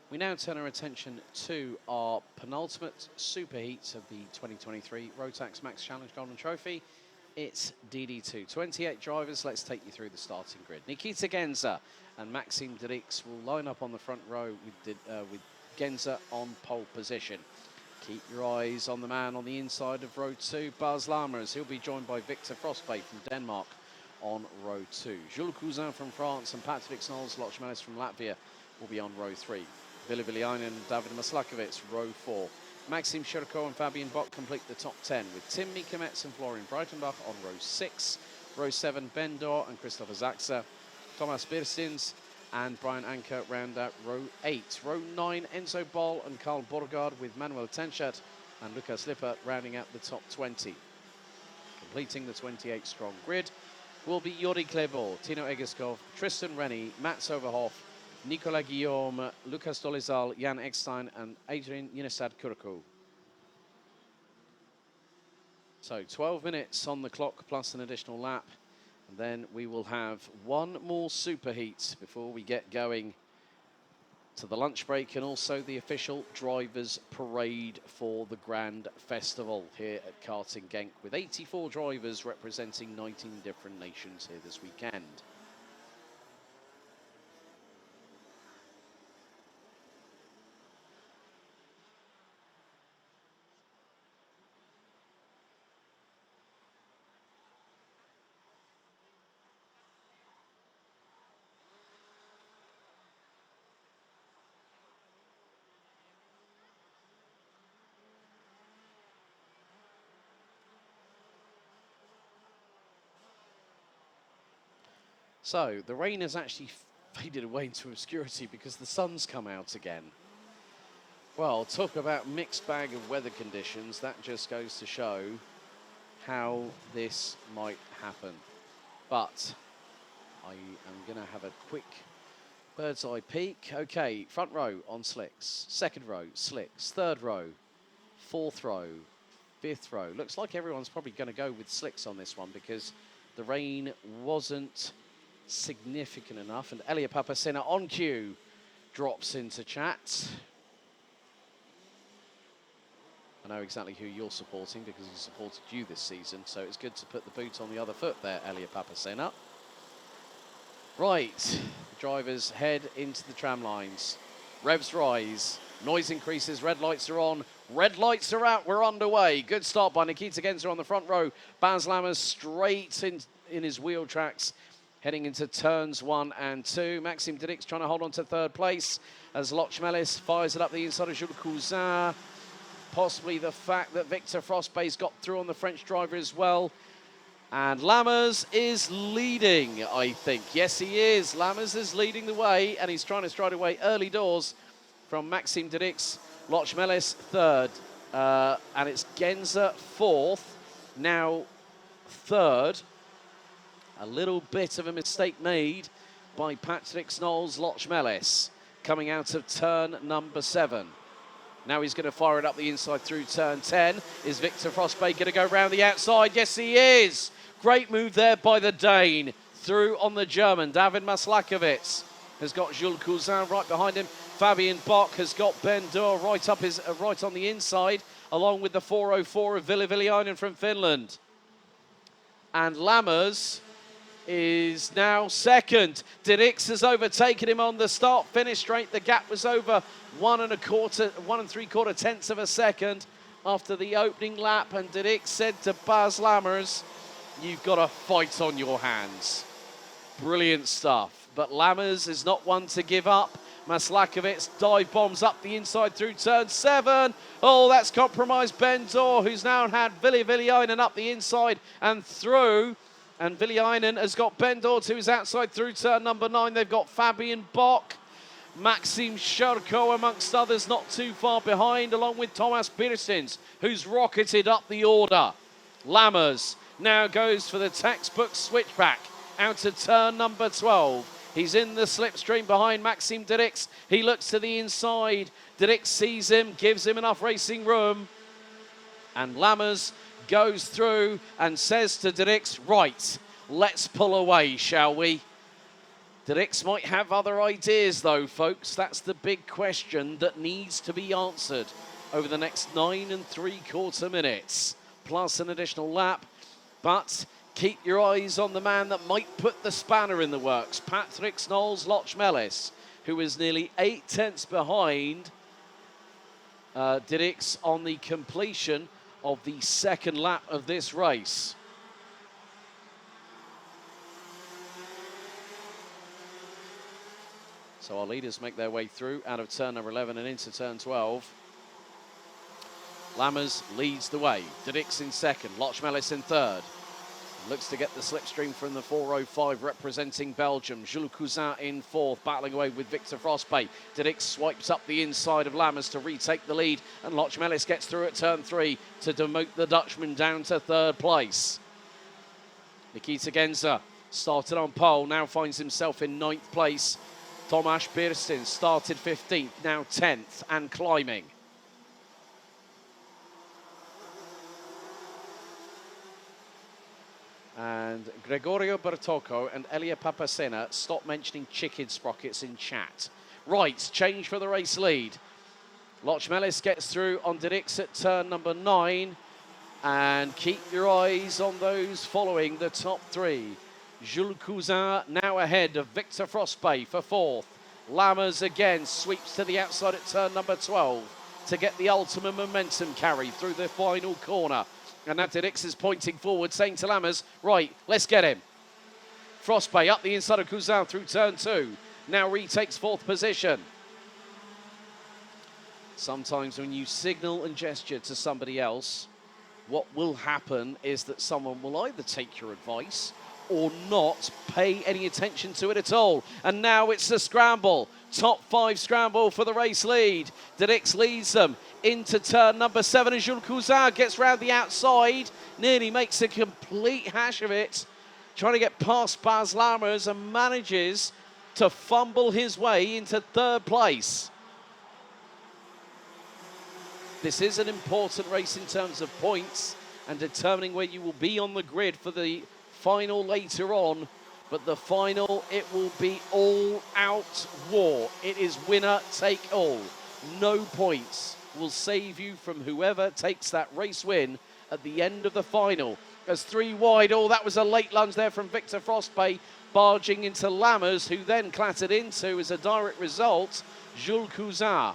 We now turn our attention to our penultimate super heats of the 2023 Rotax Max Challenge Golden Trophy. It's DD2. 28 drivers. Let's take you through the starting grid. Nikita Genza and Maxime Dirix will line up on the front row with Genza on pole position. Keep your eyes on the man on the inside of row 2, Baz Lammers. He'll be joined by Victor Frostbay from Denmark on row 2. Jules Cousin from France and Patrick Snols-Lochmelis from Latvia will be on row 3. Ville Viliainen and David Maslakovits, row 4. Maxime Shirko and Fabian Bock complete the top 10, with Tim Mikametz and Florian Breitenbach on row 6. Row 7, Ben Dor and Christopher Zaxa. Thomas Birstins and Brian Anker round out row 8. Row 9, Enzo Boll and Karl Borgard with Manuel Tenschert and Lukas Lippert rounding out the top 20. Completing the 28-strong grid will be Yuri Klebo, Tino Egeskov, Tristan Rennie, Mats Overhoff, Nicolas Guillaume, Lucas Dolizal, Jan Eckstein and Adrian Unisad Kurko. So 12 minutes on the clock plus an additional lap. And then we will have one more superheat before we get going to the lunch break and also the official drivers parade for the Grand Festival here at Karting Genk, with 84 drivers representing 19 different nations here this weekend. So, the rain has actually faded away into obscurity because the sun's come out again. Well, talk about mixed bag of weather conditions. That just goes to show how this might happen. But I am going to have a quick bird's eye peek. Okay, front row on slicks. Second row, slicks. Third row, fourth row, fifth row. Looks like everyone's probably going to go with slicks on this one because the rain wasn't significant enough, and Elia Papacena on cue drops into chat. I know exactly who you're supporting because he supported you this season, so it's good to put the boot on the other foot there, Elia Papacena. Right, the drivers head into the tram lines. Revs rise, noise increases, red lights are on, red lights are out, we're underway. Good start by Nikita Genza on the front row. Baz Lammers straight in his wheel tracks, heading into turns 1 and 2. Maxime Dirix trying to hold on to third place as Lochmelis fires it up the inside of Jules Cousin. Possibly the fact that Victor Frostbay's got through on the French driver as well. And Lammers is leading, I think. Yes, he is. Lammers is leading the way, and he's trying to stride away early doors from Maxime Dirix. Lochmelis third, and it's Genza fourth, now third. A little bit of a mistake made by Patrick Snols-Lochmelis coming out of turn number 7. Now he's going to fire it up the inside through turn 10. Is Victor Frostbay going to go round the outside? Yes, he is. Great move there by the Dane. Through on the German. David Maslakovits has got Jules Cousin right behind him. Fabian Bock has got Ben Dor right up right on the inside, along with the 404 of Ville Viliainen from Finland. And Lammers is now second. Dirix has overtaken him on the start-finish straight. The gap was over 1 3/4 tenths of a second after the opening lap, and Dirix said to Baz Lammers, "You've got a fight on your hands." Brilliant stuff. But Lammers is not one to give up. Maslakovits dive bombs up the inside through turn 7. Oh, that's compromised Ben Dor, who's now had Ville Viliainen up the inside and through. And Viliainen has got Ben Dor to his outside through turn number 9. They've got Fabian Bock, Maxime Shirko amongst others not too far behind, along with Thomas Birstins, who's rocketed up the order. Lammers now goes for the textbook switchback out to turn number 12. He's in the slipstream behind Maxime Dirix. He looks to the inside. Dirix sees him, gives him enough racing room. And Lammers goes through and says to Dirix, "Right, let's pull away, shall we?" DD2 might have other ideas though, folks. That's the big question that needs to be answered over the next 9 3/4 minutes, plus an additional lap. But keep your eyes on the man that might put the spanner in the works, Patrick Knowles-Lochmelis, who is nearly 8 tenths behind DD2 on the completion of the second lap of this race. So our leaders make their way through out of turn number 11 and into turn 12. Lammers leads the way. DD2 in second, Lochmelis in third. Looks to get the slipstream from the 405 representing Belgium. Jules Cousin in fourth, battling away with Victor Frostbay. DD2 swipes up the inside of Lammers to retake the lead, and Lochmelis gets through at turn 3 to demote the Dutchman down to third place. Nikita Genza started on pole, now finds himself in 9th place. Tomasz Birstin started 15th, now 10th and climbing. And Gregorio Bertocco and Elia Papacena stop mentioning chicken sprockets in chat. Right, change for the race lead. Lochmelis gets through on DD2 at turn number 9. And keep your eyes on those following the top 3. Jules Cousin now ahead of Victor Frostbay for 4th. Lammers again sweeps to the outside at turn number 12 to get the ultimate momentum carry through the final corner. And now DD2 is pointing forward, saying to Lammers, right, let's get him. Frostbay up the inside of Cousin through turn 2. Now retakes 4th position. Sometimes when you signal and gesture to somebody else, what will happen is that someone will either take your advice or not pay any attention to it at all. And now it's the scramble. Top 5 scramble for the race lead. DD2 leads them into turn number 7 and Jules Cousin gets round the outside, nearly makes a complete hash of it, trying to get past Baz Lammers and manages to fumble his way into 3rd place. This is an important race in terms of points and determining where you will be on the grid for the final later on. But the final, it will be all-out war. It is winner take all. No points will save you from whoever takes that race win at the end of the final. As 3 wide, oh, that was a late lunge there from Victor Frostbay, barging into Lammers, who then clattered into, as a direct result, Jules Cousin.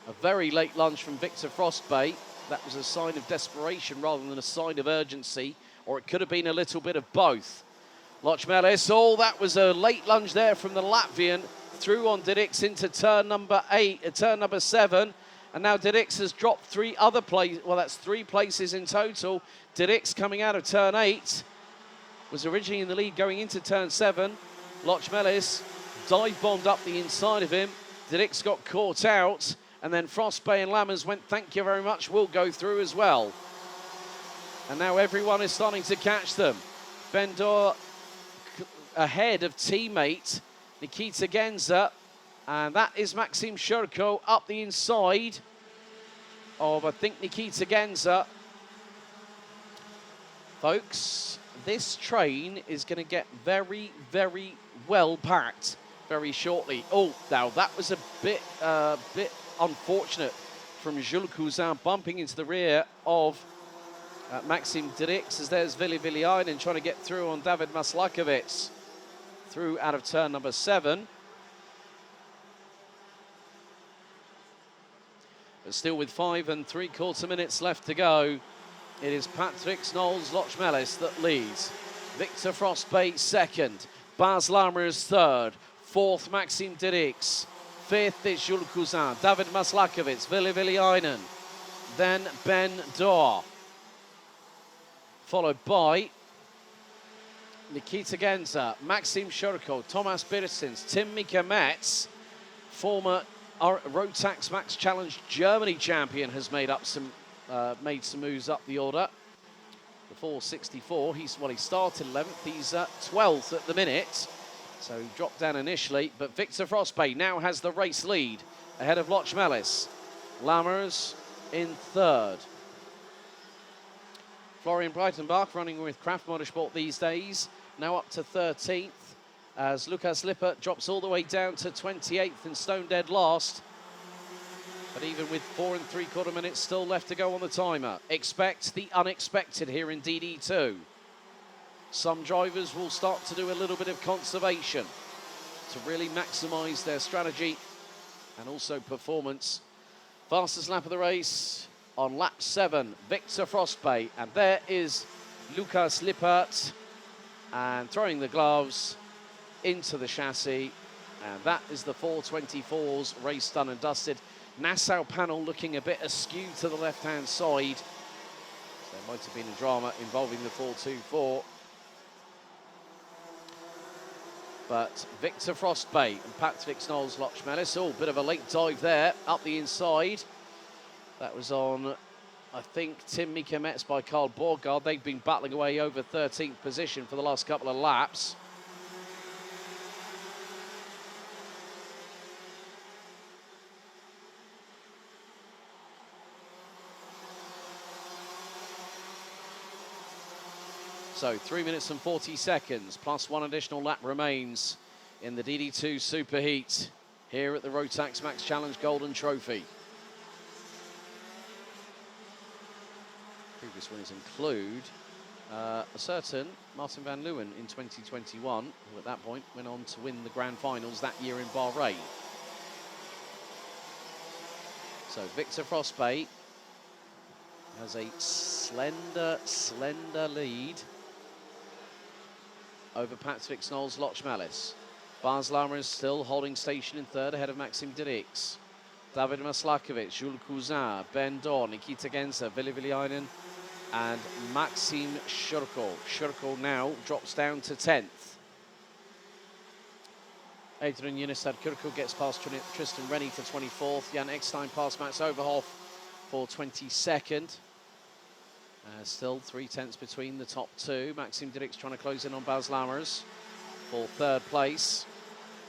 A very late lunge from Victor Frostbay. That was a sign of desperation rather than a sign of urgency, or it could have been a little bit of both. Lochmelis, oh, that was a late lunge there from the Latvian, through on DD2 into turn number 7, and now DD2 has dropped 3 other places. Well, that's 3 places in total. DD2 coming out of turn 8, was originally in the lead going into turn 7. Lochmelis dive bombed up the inside of him. DD2 got caught out, and then Frostbay and Lammers went, thank you very much, we'll go through as well. And now everyone is starting to catch them. Bendor ahead of teammate Nikita Genza, and that is Maxim Shurko up the inside of, I think, Nikita Genza. Folks, this train is going to get very, very well packed very shortly. Oh, now that was a bit unfortunate from Jules Cousin, bumping into the rear of Maxim DD2, as there's Vili Viliainen trying to get through on David Maslakovic through out of turn number 7. But still with 5 3/4 minutes left to go, it is Patrick Knowles-Lochmelis that leads. Victor Frostbay second, Baz Lammers third, 4th Maxim DD2, 5th is Jules Cousin, David Maslakovic, Vili Viliainen, then Ben Dor, followed by Nikita Genza, Maxim Shurko, Tomasz Birsins, Tim Mika-Metz, former Rotax Max Challenge Germany champion, has made some moves up the order. The 464, he started 11th, he's 12th at the minute, so he dropped down initially, but Victor Frostbay now has the race lead ahead of Lochmelis. Lammers in 3rd. Florian Breitenbach running with Kraft Motorsport these days. now up to 13th, as Lukas Lippert drops all the way down to 28th and stone dead last. But even with 4 3/4 minutes still left to go on the timer, expect the unexpected here in DD2. Some drivers will start to do a little bit of conservation to really maximise their strategy and also performance. Fastest lap of the race on lap 7, Victor Frostbay. And there is Lukas Lippert, and throwing the gloves into the chassis. And that is the 424's race done and dusted. Nassau panel looking a bit askew to the left-hand side. So there might have been a drama involving the 424. But Victor Frostbay and Patrick Knowles-Lochmelis, oh, bit of a late dive there, up the inside. That was on, I think, Tim Mika-Metz by Carl Borgard. They've been battling away over 13th position for the last couple of laps. So 3 minutes and 40 seconds, plus 1 additional lap remains in the DD2 Superheat here at the Rotax Max Challenge Golden Trophy. Previous winners include a certain Martin van Leeuwen in 2021, who at that point went on to win the Grand Finals that year in Bahrain. So Victor Frostbay has a slender lead over Patrick Knowles-Lochmelis. Bas Lammer is still holding station in third ahead of Maxim Dirix. David Maslakovic, Jules Cousin, Ben Dorn, Nikita Genza, Vili Viliainen, and Maxim Shurko. Shurko now drops down to 10th. Adrian Unistad Kurko gets past Tristan Rennie for 24th. Jan Eckstein past Max Overhoff for 22nd. Still 3/10 between the top two. Maxim Dirix trying to close in on Bas Lammers for third place.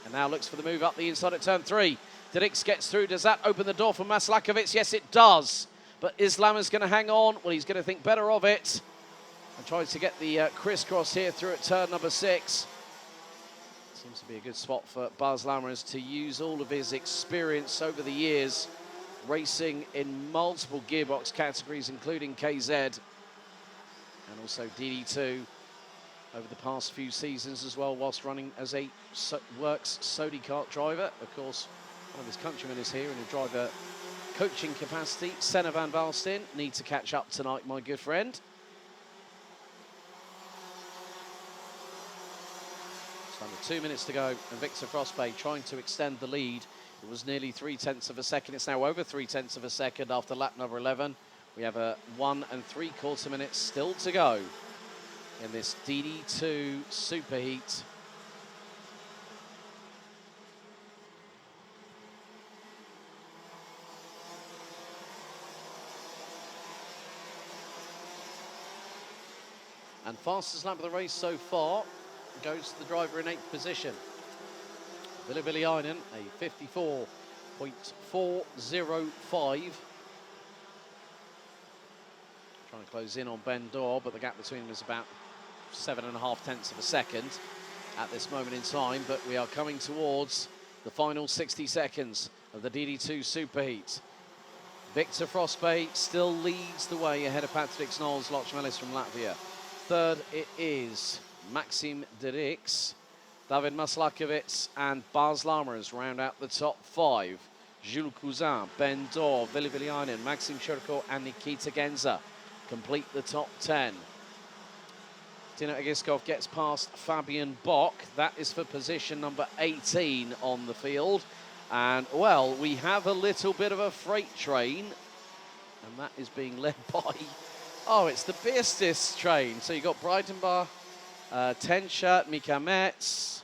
And now looks for the move up the inside at turn 3. Dirix gets through. Does that open the door for Maslakovic? Yes, it does. But is Lammers going to hang on? Well, he's going to think better of it. And tries to get the crisscross here through at turn number 6. Seems to be a good spot for Bas Lammers to use all of his experience over the years, racing in multiple gearbox categories, including KZ. And also DD2 over the past few seasons as well, whilst running as a works Sodi kart driver. Of course, one of his countrymen is here in a driver coaching capacity. Senna van Valsteen, need to catch up tonight, my good friend. It's under 2 minutes to go, and Victor Frostbay trying to extend the lead. It was nearly 3/10 of a second. It's now over 3/10 of a second after lap number 11. We have a 1 3/4 minutes still to go in this DD2 Superheat. And fastest lap of the race so far goes to the driver in 8th position. Vili Viliainen, a 54.405. Trying to close in on Ben Dorr, but the gap between them is about 7.5 of a second at this moment in time. But we are coming towards the final 60 seconds of the DD2 Superheat. Victor Frostbay still leads the way ahead of Patrick Knowles-Lochmelis from Latvia. Third, it is Maxim Dirix. David Maslakovic and Bas Lammers round out the top 5. Jules Cousin, Ben Dorr, Vili Viliainen, Maxim Shurko and Nikita Genza complete the top 10. Dino Egiskov gets past Fabian Bock. That is for position number 18 on the field. And, well, we have a little bit of a freight train. And that is being led by, oh, it's the Birstis train. So you've got Breitenbach, Tenscher, Mika-Metz,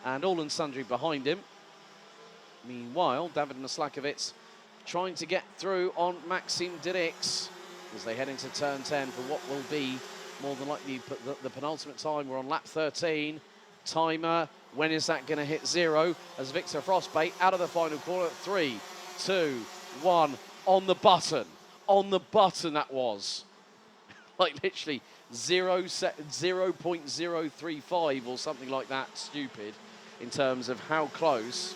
and all and sundry behind him. Meanwhile, David Maslakovic trying to get through on Maxim Dirix as they head into turn 10 for what will be more than likely the penultimate time. We're on lap 13. Timer, when is that going to hit 0? As Victor Frostbay out of the final corner. 3, 2, 1, on the button. On the button that was. Like literally 0.035 or something like that stupid in terms of how close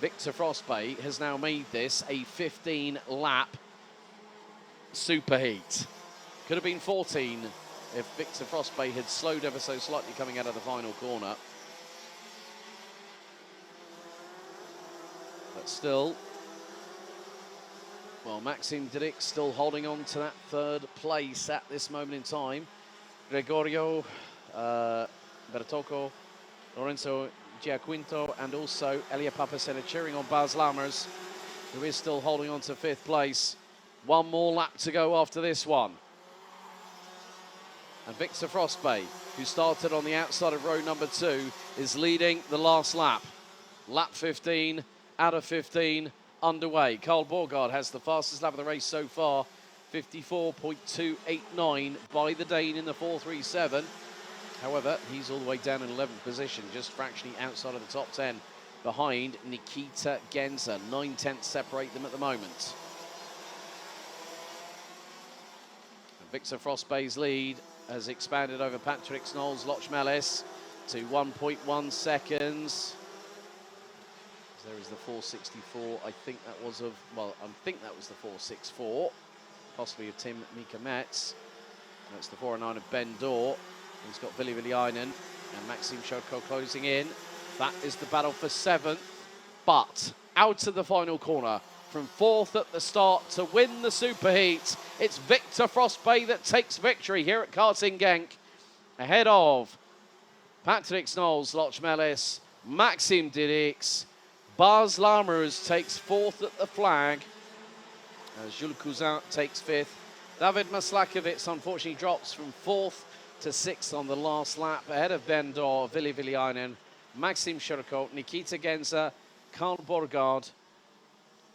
Victor Frostbay has now made this a 15-lap superheat. Could have been 14 if Victor Frostbay had slowed ever so slightly coming out of the final corner. But still, well, Maxim Didic still holding on to that third place at this moment in time. Gregorio Bertocco, Lorenzo Giaquinto, and also Elia Papacena cheering on Baz Lammers, who is still holding on to fifth place. One more lap to go after this one. And Victor Frostbay, who started on the outside of row number 2, is leading the last lap. Lap 15 out of 15 underway. Carl Borgard has the fastest lap of the race so far, 54.289 by the Dane in the 437. However, he's all the way down in 11th position, just fractionally outside of the top 10, behind Nikita Genza. 9/10 separate them at the moment. And Victor Frostbay's lead has expanded over Patrick Snowles Lochmelis to 1.1 seconds. There is the 464. I think that was the 464, possibly of Tim Mika Metz. That's the 409 of Ben Dorr. He's got Vili Viliainen and Maxim Shodko closing in. That is the battle for 7th, but out of the final corner, from 4th at the start to win the superheat, it's Victor Frostbay that takes victory here at Karting Genk, ahead of Patrick Snowles Lochmelis, Maxim Didic. Baz Lammers takes 4th at the flag, as Jules Cousin takes 5th. David Maslakovic unfortunately drops from 4th to 6th on the last lap, ahead of Ben Dorr, Vili Viliainen, Maxim Shodko, Nikita Genza, Carl Borgard,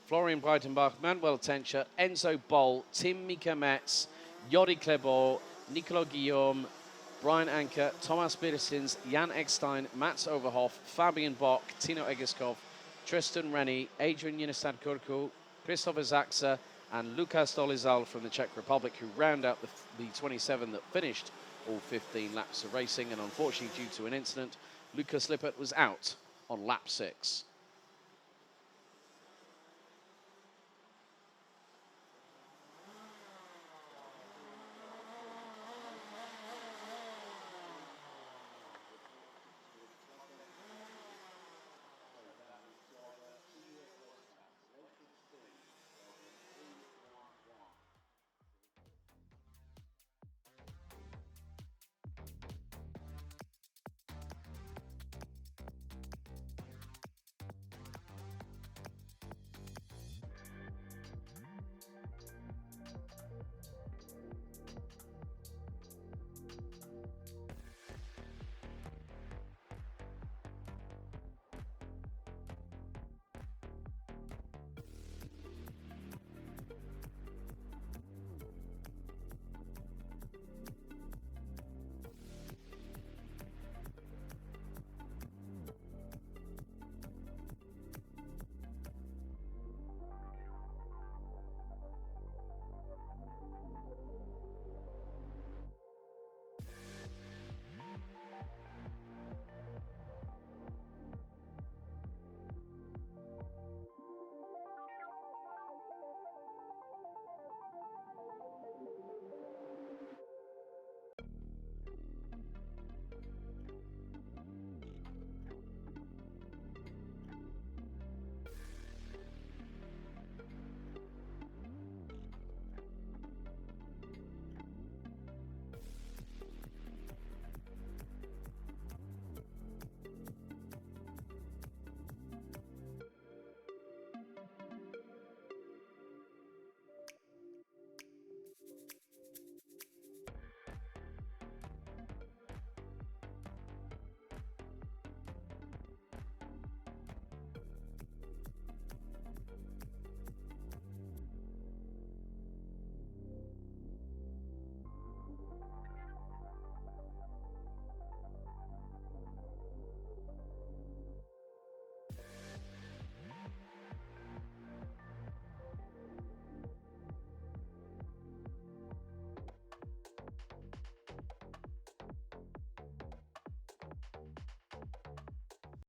Florian Breitenbach, Manuel Tencher, Enzo Boll, Tim Mika Metz, Yori Klebo, Nicolas Guillaume, Brian Anker, Thomas Petersens, Jan Eckstein, Mats Overhoff, Fabian Bock, Tino Egeskov, Tristan Rennie, Adrian Yunistad-Kurku, Christopher Zaxa, and Lukas Dolizal from the Czech Republic, who round out the 27 that finished all 15 laps of racing. And unfortunately, due to an incident, Lucas Lippert was out on lap 6.